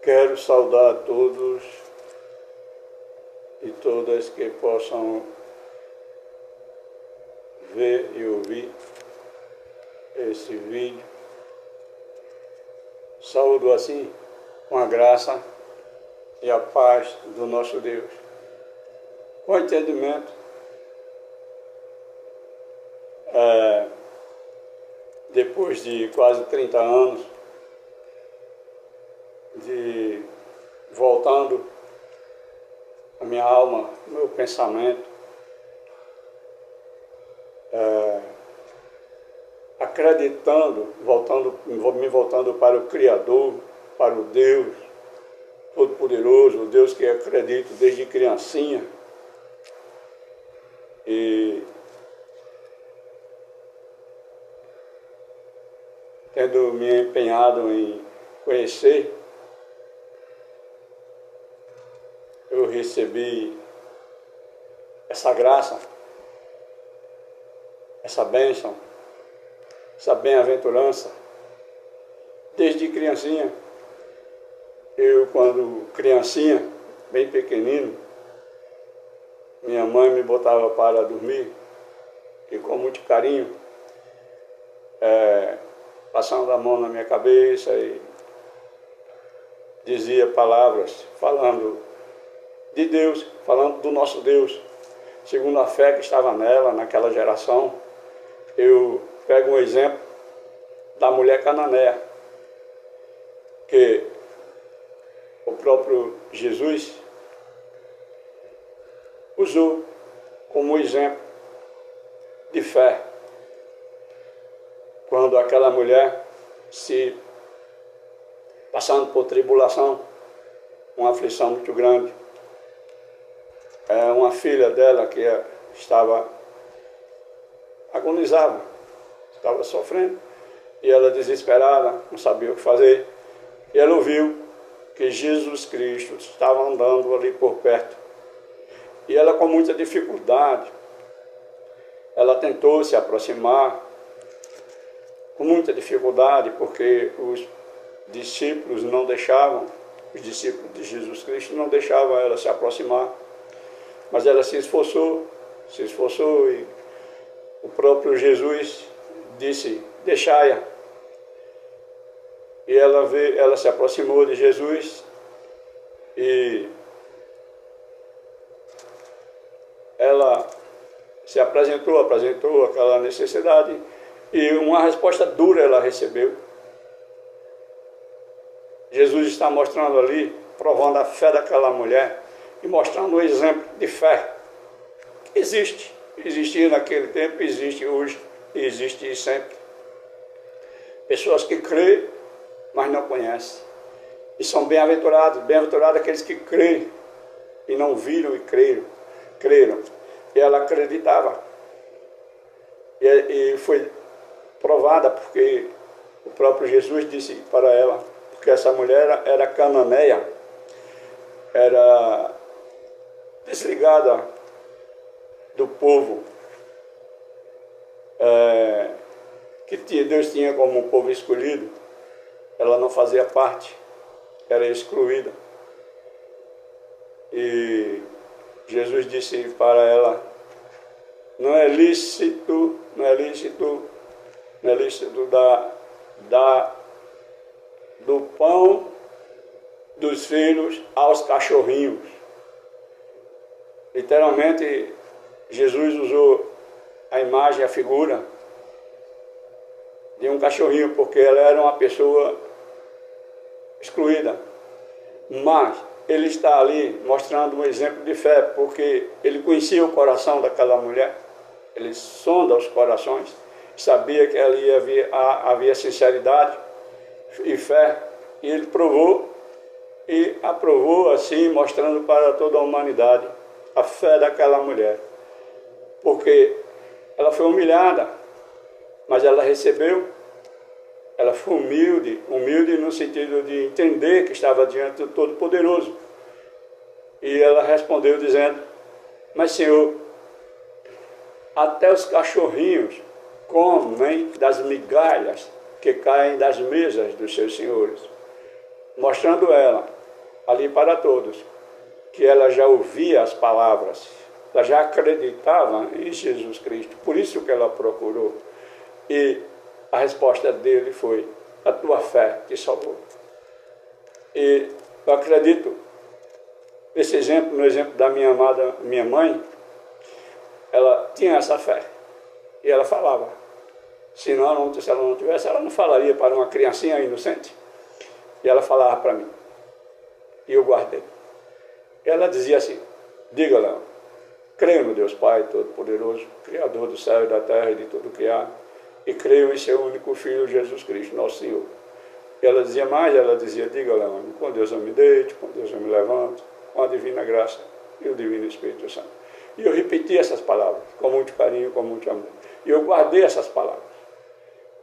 Quero saudar a todos e todas que possam ver e ouvir esse vídeo. Saúdo assim com a graça e a paz do nosso Deus. Com entendimento, depois de quase 30 anos, de voltando a minha alma, o meu pensamento, acreditando, me voltando para o Criador, para o Deus Todo-Poderoso, o Deus que eu acredito desde criancinha. E tendo me empenhado em conhecer, eu recebi essa graça, essa bênção, essa bem-aventurança. Desde criancinha, quando criancinha, bem pequenino, minha mãe me botava para dormir e com muito carinho, passando a mão na minha cabeça e dizia palavras, falando de Deus, falando do nosso Deus, segundo a fé que estava nela, naquela geração. Eu pego um exemplo da mulher cananeia, que o próprio Jesus usou como exemplo de fé. Quando aquela mulher, se passando por tribulação, uma aflição muito grande, uma filha dela que agonizava, estava sofrendo, e ela desesperada, não sabia o que fazer, e ela ouviu que Jesus Cristo estava andando ali por perto. E ela, com muita dificuldade, ela tentou se aproximar, com muita dificuldade, porque os discípulos não deixavam, os discípulos de Jesus Cristo não deixavam ela se aproximar. Mas ela se esforçou e o próprio Jesus disse, deixai-a. E ela se aproximou de Jesus e ela se apresentou aquela necessidade e uma resposta dura ela recebeu. Jesus está mostrando ali, provando a fé daquela mulher e mostrando um exemplo de fé. Existia naquele tempo, existe hoje e existe sempre. Pessoas que creem, mas não conhecem. E são bem-aventurados aqueles que creem e não viram e creram. E ela acreditava. E foi provada porque o próprio Jesus disse para ela, porque essa mulher era cananeia, era desligada do povo que Deus tinha como um povo escolhido. Ela não fazia parte, era excluída. E Jesus disse para ela, não é lícito dar do pão dos filhos aos cachorrinhos. Literalmente, Jesus usou a imagem, a figura de um cachorrinho, porque ela era uma pessoa excluída. Mas ele está ali mostrando um exemplo de fé, porque ele conhecia o coração daquela mulher, ele sonda os corações, sabia que ali havia sinceridade e fé, e ele provou e aprovou assim, mostrando para toda a humanidade a fé daquela mulher, porque ela foi humilhada, mas ela recebeu, ela foi humilde no sentido de entender que estava diante do Todo-Poderoso. E ela respondeu dizendo, mas Senhor, até os cachorrinhos comem das migalhas que caem das mesas dos seus senhores. mostrando ela, ali para todos, que ela já ouvia as palavras, ela já acreditava em Jesus Cristo, por isso que ela procurou. E a resposta dele foi: a tua fé te salvou. E eu acredito, esse exemplo, no exemplo da minha amada, minha mãe, ela tinha essa fé. E ela falava. Se ela não tivesse, ela não falaria para uma criancinha inocente. E ela falava para mim. E eu guardei. Ela dizia assim: diga, Léo, creio no Deus Pai Todo-Poderoso, Criador do céu e da terra e de tudo que há, e creio em seu único Filho, Jesus Cristo, nosso Senhor. E ela dizia mais, ela dizia: diga, Léo, com Deus eu me deito, com Deus eu me levanto, com a divina graça e o divino Espírito Santo. E eu repeti essas palavras com muito carinho, com muito amor. E eu guardei essas palavras.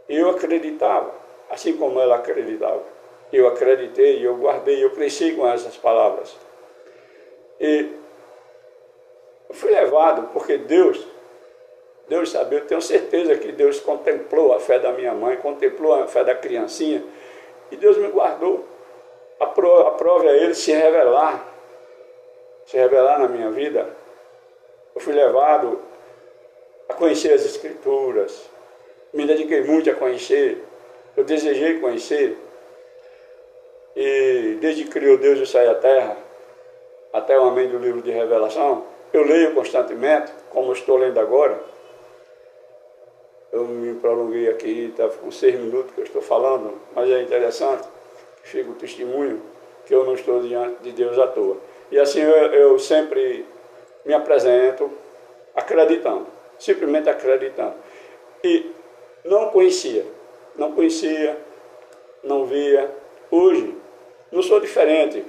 E eu acreditava, assim como ela acreditava. Eu acreditei, eu guardei, eu cresci com essas palavras. E eu fui levado, porque Deus sabia, eu tenho certeza que Deus contemplou a fé da minha mãe, contemplou a fé da criancinha, e Deus me guardou. A prova é Ele se revelar na minha vida. Eu fui levado a conhecer as Escrituras, me dediquei muito a conhecer, eu desejei conhecer, e desde que criou Deus o céu e a terra, até o amém do livro de Revelação, eu leio constantemente, como eu estou lendo agora. Eu me prolonguei aqui, está com 6 minutos que eu estou falando, mas é interessante, fica o testemunho que eu não estou diante de Deus à toa. E assim eu sempre me apresento acreditando, simplesmente acreditando. E não conhecia, não via. Hoje, não sou diferente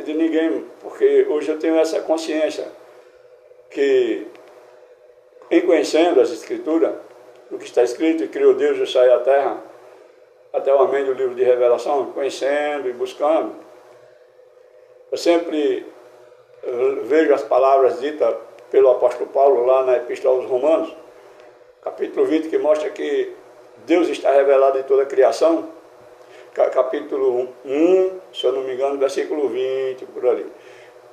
de ninguém, porque hoje eu tenho essa consciência que, em conhecendo as Escrituras, o que está escrito, e criou Deus o céu e a terra, até o amém do livro de Revelação, conhecendo e buscando, eu sempre vejo as palavras ditas pelo apóstolo Paulo lá na Epístola aos Romanos, capítulo 20, que mostra que Deus está revelado em toda a criação. Capítulo 1, se eu não me engano, versículo 20, por ali.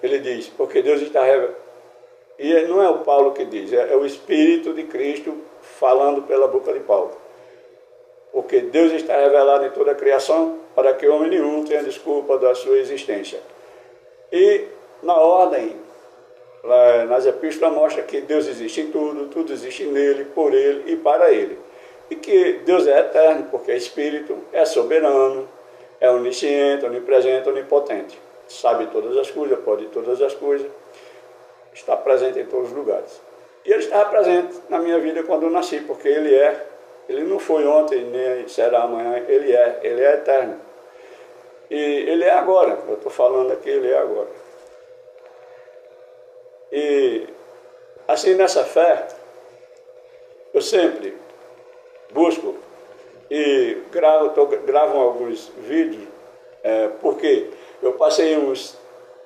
Ele diz, porque Deus está revelado. E não é o Paulo que diz, é o Espírito de Cristo falando pela boca de Paulo. Porque Deus está revelado em toda a criação para que homem nenhum tenha desculpa da sua existência. E na ordem, nas epístolas mostra que Deus existe em tudo, tudo existe nele, por ele e para ele. E que Deus é eterno, porque é Espírito, é soberano, é onisciente, onipresente, onipotente. Sabe todas as coisas, pode todas as coisas, está presente em todos os lugares. E Ele estava presente na minha vida quando eu nasci, porque Ele não foi ontem, nem será amanhã, Ele é eterno. E Ele é agora, eu estou falando aqui, Ele é agora. E assim, nessa fé, eu sempre busco e gravo alguns vídeos, porque eu passei uns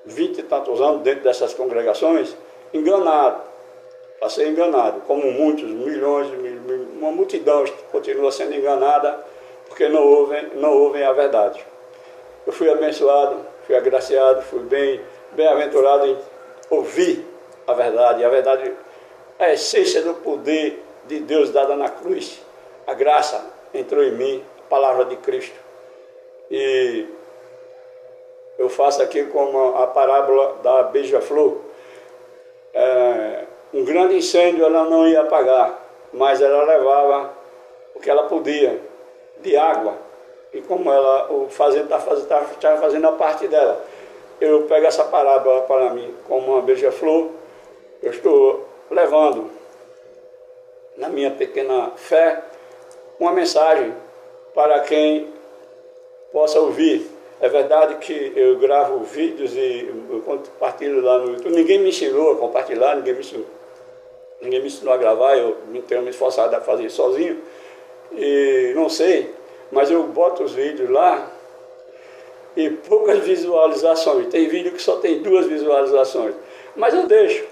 20 e tantos anos dentro dessas congregações, enganado. Passei enganado, como muitos, milhões, uma multidão continua sendo enganada, porque não ouvem a verdade. Eu fui abençoado, fui agraciado, fui bem-aventurado em ouvir a verdade. E a verdade é a essência do poder de Deus dada na cruz. A graça entrou em mim, a palavra de Cristo. E eu faço aqui como a parábola da beija-flor. Um grande incêndio ela não ia apagar, mas ela levava o que ela podia de água. E como o fazendo estava fazendo a parte dela, eu pego essa parábola para mim como uma beija-flor. Eu estou levando, na minha pequena fé, uma mensagem para quem possa ouvir. É verdade que eu gravo vídeos e eu compartilho lá no YouTube. Ninguém me ensinou a compartilhar, ninguém me ensinou a gravar, eu tenho me esforçado a fazer sozinho. E não sei, mas eu boto os vídeos lá e poucas visualizações. Tem vídeo que só tem 2 visualizações. Mas eu deixo.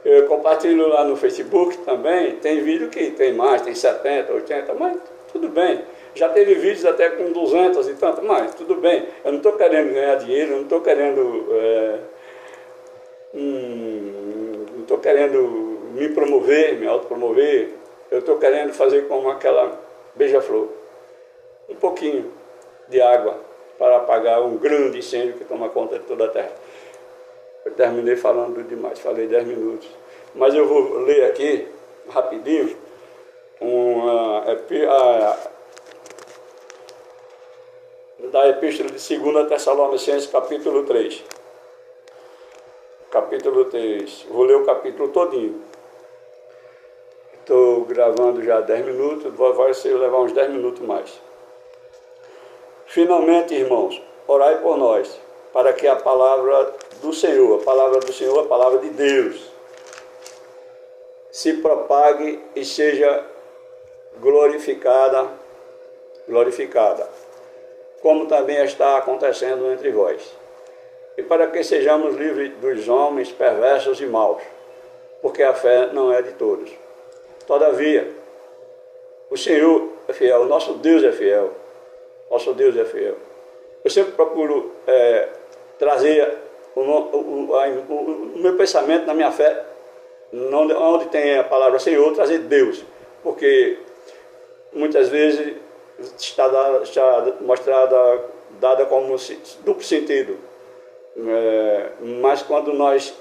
Eu compartilho lá no Facebook também. Tem vídeo que tem mais, tem 70, 80, mas tudo bem. Já teve vídeos até com 200 e tanto, mas tudo bem, eu não estou querendo ganhar dinheiro, eu não estou querendo, não estou querendo me promover, me autopromover, eu estou querendo fazer como aquela beija-flor, um pouquinho de água para apagar um grande incêndio que toma conta de toda a terra. Eu terminei falando demais, falei 10 minutos, mas eu vou ler aqui, rapidinho, da Epístola de 2 Tessalonicenses, capítulo 3. Capítulo 3. Vou ler o capítulo todinho. Estou gravando já 10 minutos, vai levar uns 10 minutos mais. Finalmente, irmãos, orai por nós, para que a palavra do Senhor, a palavra de Deus, se propague e seja glorificada, como também está acontecendo entre vós. E para que sejamos livres dos homens perversos e maus, porque a fé não é de todos. Todavia, o Senhor é fiel, o nosso Deus é fiel. Nosso Deus é fiel. Eu sempre procuro trazer o meu pensamento na minha fé, onde tem a palavra Senhor, trazer Deus, porque muitas vezes está dada como duplo sentido, mas quando nós,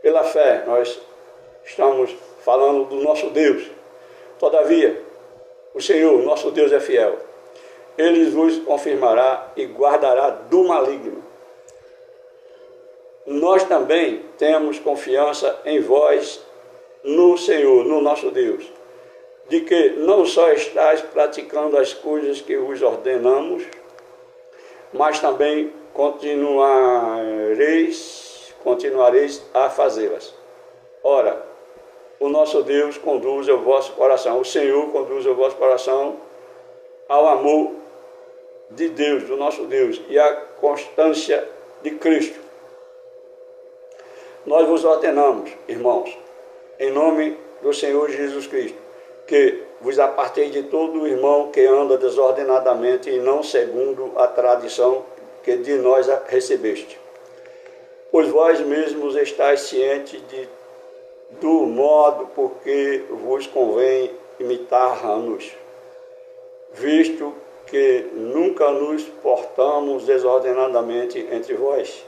pela fé, nós estamos falando do nosso Deus. Todavia, o Senhor, nosso Deus é fiel. Ele vos confirmará e guardará do maligno. Nós também temos confiança em vós, no Senhor, no nosso Deus, de que não só estáis praticando as coisas que vos ordenamos, mas também continuareis a fazê-las. Ora, o nosso Deus conduz o vosso coração, o Senhor conduz o vosso coração ao amor de Deus, do nosso Deus, e à constância de Cristo. Nós vos ordenamos, irmãos, em nome do Senhor Jesus Cristo, que vos aparteis de todo irmão que anda desordenadamente e não segundo a tradição que de nós recebeste. Pois vós mesmos estáis cientes do modo por que vos convém imitar-nos, visto que nunca nos portamos desordenadamente entre vós,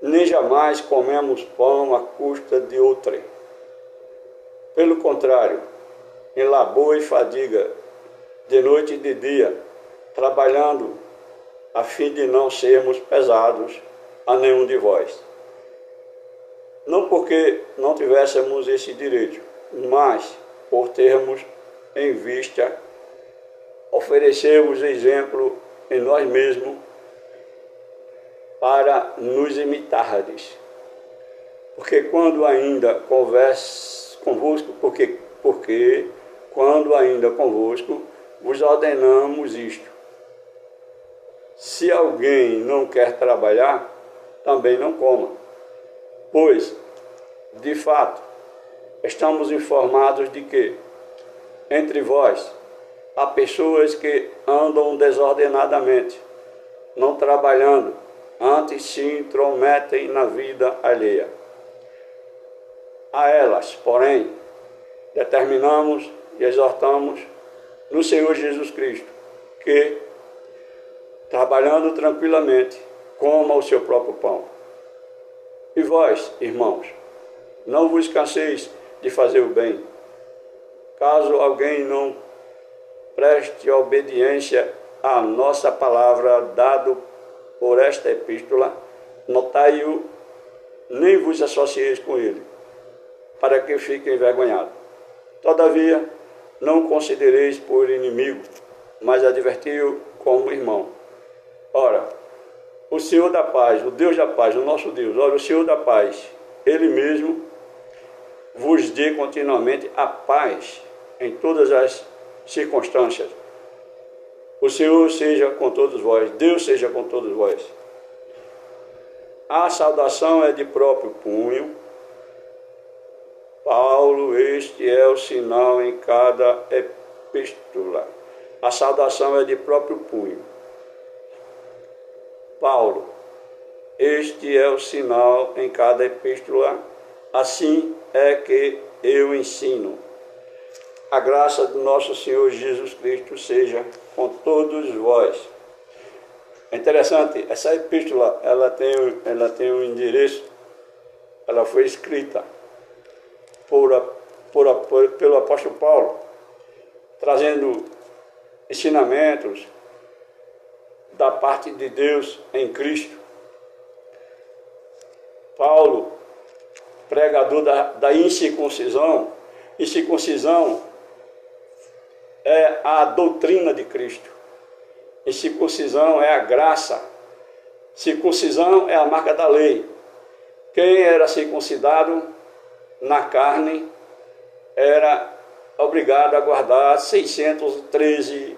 nem jamais comemos pão à custa de outrem. Pelo contrário, em labor e fadiga, de noite e de dia, trabalhando, a fim de não sermos pesados a nenhum de vós. Não porque não tivéssemos esse direito, mas por termos em vista oferecer-vos exemplo em nós mesmos para nos imitardes. Porque quando ainda convosco, quando ainda convosco vos ordenamos isto: se alguém não quer trabalhar, também não coma. Pois, de fato, estamos informados de que, entre vós, há pessoas que andam desordenadamente, não trabalhando, antes se intrometem na vida alheia. A elas, porém, determinamos e exortamos no Senhor Jesus Cristo que, trabalhando tranquilamente, coma o seu próprio pão. E vós, irmãos, não vos canseis de fazer o bem. Caso alguém não preste obediência à nossa palavra dado por esta epístola, notai-o, nem vos associeis com ele, para que fique envergonhado. Todavia, não o considereis por inimigo, mas adverti-o como irmão. Ora, o Senhor da paz, o Deus da paz, o nosso Deus, ora, o Senhor da paz, Ele mesmo vos dê continuamente a paz em todas as circunstâncias. O Senhor seja com todos vós, Deus seja com todos vós. A saudação é de próprio punho. Paulo, este é o sinal em cada epístola. A saudação é de próprio punho. Paulo, este é o sinal em cada epístola, assim é que eu ensino. A graça do nosso Senhor Jesus Cristo seja com todos vós. É interessante, essa epístola, ela tem um endereço, ela foi escrita pelo apóstolo Paulo, trazendo ensinamentos da parte de Deus em Cristo. Paulo, pregador da incircuncisão. Incircuncisão é a doutrina de Cristo. Incircuncisão é a graça. Circuncisão é a marca da lei. Quem era circuncidado na carne era obrigado a guardar 613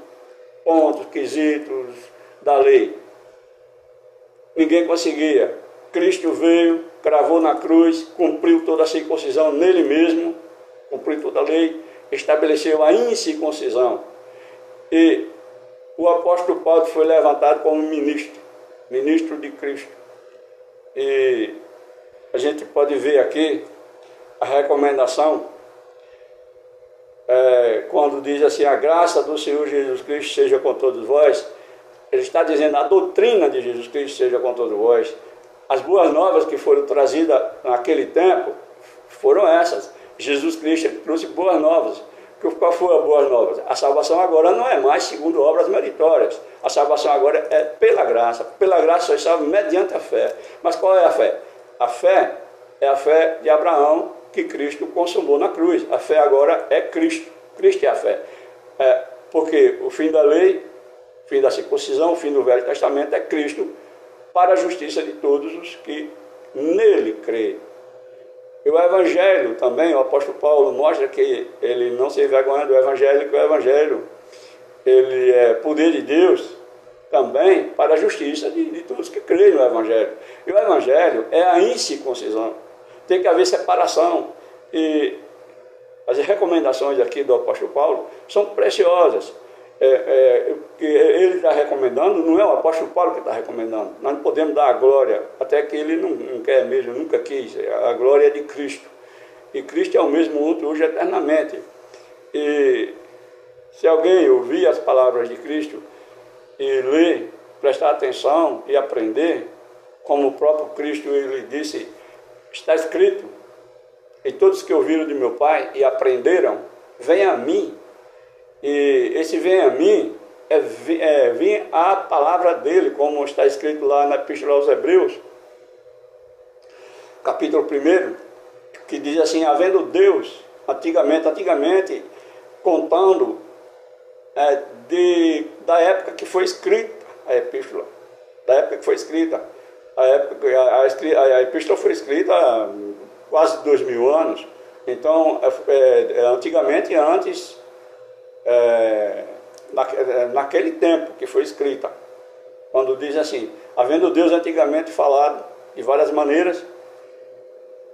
pontos, quesitos da lei. Ninguém conseguia. Cristo veio, cravou na cruz, cumpriu toda a circuncisão nele mesmo, cumpriu toda a lei, estabeleceu a incircuncisão. E o apóstolo Paulo foi levantado como ministro de Cristo. E a gente pode ver aqui a recomendação, quando diz assim, a graça do Senhor Jesus Cristo seja com todos vós. Ele está dizendo, a doutrina de Jesus Cristo seja com todos vós. As boas novas que foram trazidas naquele tempo foram essas. Jesus Cristo trouxe boas novas. Qual foi a boas novas? A salvação agora não é mais segundo obras meritórias. A salvação agora é pela graça. Pela graça só salvo mediante a fé. Mas qual é a fé? A fé é a fé de Abraão que Cristo consumou na cruz. A fé agora é Cristo. Cristo é a fé. Porque o fim da lei, o fim da circuncisão, o fim do Velho Testamento é Cristo para a justiça de todos os que nele creem. E o Evangelho também, o apóstolo Paulo mostra que ele não se envergonha do Evangelho, que o Evangelho ele é poder de Deus também para a justiça de todos que creem no Evangelho. E o Evangelho é a incircuncisão. Tem que haver separação. E as recomendações aqui do apóstolo Paulo são preciosas. Que ele está recomendando, não é o apóstolo Paulo que está recomendando. Nós não podemos dar a glória, até que ele não quer mesmo, nunca quis. A glória é de Cristo. E Cristo é o mesmo ontem, hoje, eternamente. E se alguém ouvir as palavras de Cristo e ler, prestar atenção e aprender, como o próprio Cristo ele disse, está escrito, e todos que ouviram de meu Pai e aprenderam, venham a mim. E esse vem a mim vir a palavra dele, como está escrito lá na Epístola aos Hebreus, capítulo 1, que diz assim, havendo Deus, antigamente contando da época que foi escrita a epístola, da época que foi escrita, a epístola foi escrita há quase 2000 anos, então antigamente, antes, naquele tempo que foi escrita, quando diz assim, havendo Deus antigamente falado de várias maneiras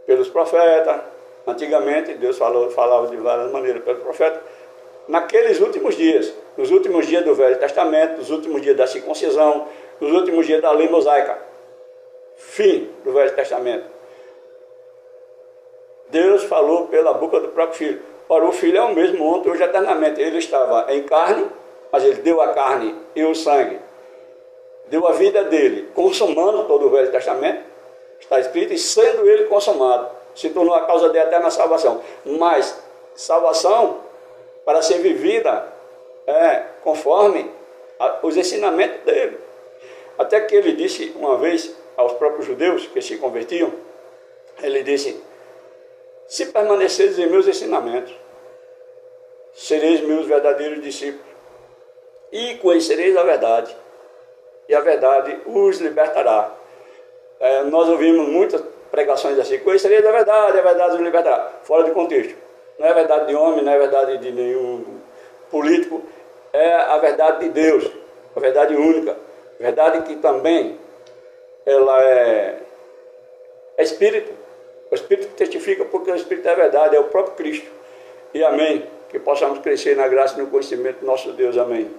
pelos profetas, antigamente Deus falava de várias maneiras pelos profetas, naqueles últimos dias, nos últimos dias do Velho Testamento, nos últimos dias da circuncisão, nos últimos dias da lei mosaica, fim do Velho Testamento, Deus falou pela boca do próprio Filho. Ora, o Filho é o mesmo ontem, hoje, eternamente. Ele estava em carne, mas ele deu a carne e o sangue. Deu a vida dele, consumando todo o Velho Testamento, está escrito, e sendo ele consumado, se tornou a causa de eterna salvação. Mas salvação, para ser vivida, conforme os ensinamentos dele. Até que ele disse uma vez aos próprios judeus que se convertiam, ele disse, se permaneceres em meus ensinamentos, sereis meus verdadeiros discípulos e conhecereis a verdade, e a verdade os libertará. Nós ouvimos muitas pregações assim, conhecereis a verdade os libertará, fora de contexto. Não é verdade de homem, não é verdade de nenhum político, é a verdade de Deus, a verdade única, verdade que também ela é Espírito. O Espírito testifica porque o Espírito é verdade, é o próprio Cristo. E amém. Que que possamos crescer na graça e no conhecimento do nosso Deus. Amém.